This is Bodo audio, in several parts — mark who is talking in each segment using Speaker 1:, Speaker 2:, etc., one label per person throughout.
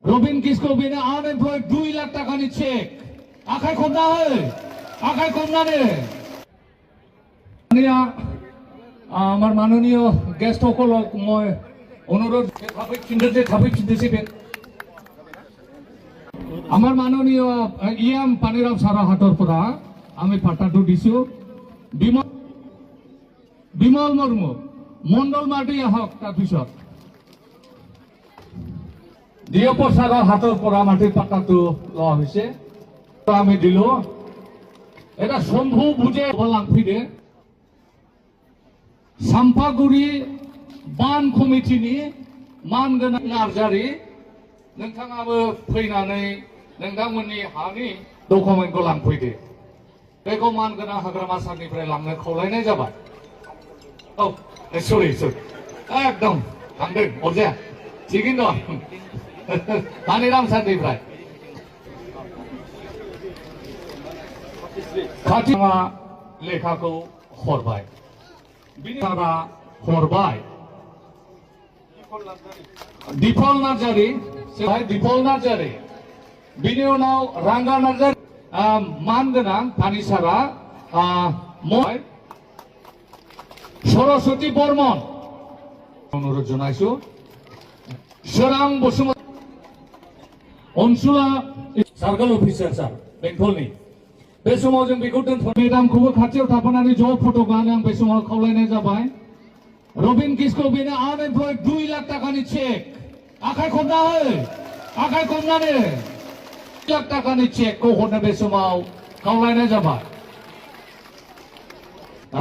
Speaker 1: রবিন কিসকো বিনা আনএমপ্লয়েড 2 লাখ টাকা নিচ্ছে আখাই কম না হয় আখাই কম না রে আমার মাননীয় গেস্ট সকলক মই অনুরোধ চিন্তিছিলেন আমার মাননীয় ইএম পানিরাম সারা হাটৰ পৰা আমি পাতাটো দিছো বিমল মুর্মু মন্ডল মাটি আহক তাৰপিছত ডিঅ প্ৰসাদৰ হাতৰ পৰা মাটিৰ পাতাটো লোৱা হৈছে আমি দিলো এটা শম্ভু বুজে লাংফিদে सामफागुरि बान कमिटिनि मानगोनां नार्जारि नोंथाङाबो फैनानै नोंथांमोननि हानि डकुमेन्टखौ लांफैदो बेखौ मानगोनां हाग्रामा सारनिफ्राय लांनो खावलायनाय जाबाय औ सरि एकदम थांदों अरजाया थिगैनो दं पानिराम सारनिफ्राय खाथिमा लेखाखौ हरबाय बिनिफ्राय हरबाय दिपल नार्जारि दिपल नार्जारि बिनि उनाव रांगा नार्जारि मानगोनां पानिसारा सरस्वती बर्मन अनुरोध जनायছো सोरां बसुमतारी अनसुला सार्कल अफिसार सार बेंटलनि बे समाव जों बेखौ दोनथ' मेडामखौबो खाथियाव थाफानानै ज' फट' लानो आं बे समाव खावलायनाय जाबाय रबिन किসকো बिना आनएमप्लয়েড 2 लाख टाकानि चेक आखाइ खमना हो आखाइ खमनानै 2 लाख टाकानि चेकखौ हरनो बे समाव खावलायनाय जाबाय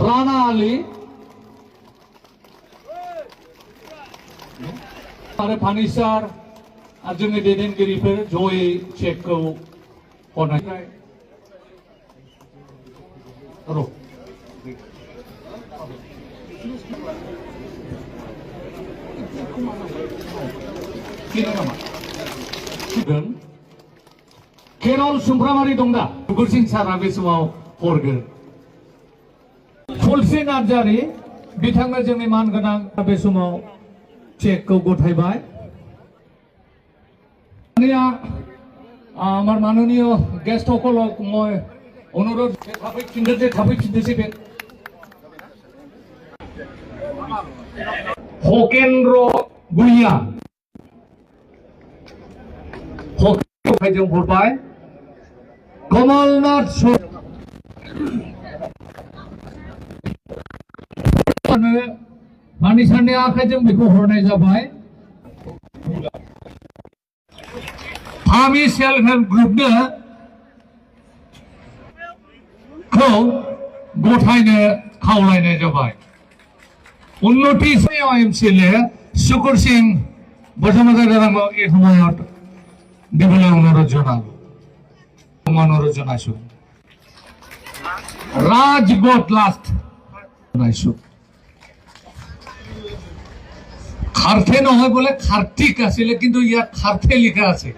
Speaker 1: राना आली आरो फानिसार आरो जोंनि दैदेनगिरिफोर जयै चेकखौ हरनाय केरल सुमफ्रामारि दं दा गुरसिं सारा बे समाव हरगोन फुलसिं नार्जारि बिथांनो जोंनि मानगोनां बे समाव चेकखौ गथायबाय আমার মাননীয় গেস্ট সকলক মই অনুরোধ চিন্তিছিলেন হকেন্দ্র ভূঁইয়া जों हरबाय कमलनाथ मानिसारनि आखाइजों बेखौ हरनाय जाबाय आमी सेल्फ हेल्प ग्रुपनो गथायनो खावलायनाय जाबाय उन्नति एमसिएलए शुकुर सिंह बसुमतारी এই সময়ত দিবলৈ অনুৰোধ জনাইছো ৰাজগোট লাষ্ট জনাইছো খাৰ্থে নহয় বোলে খাৰ্টিক আছিলে কিন্তু ইয়াত খাৰ্থে লিখা আছে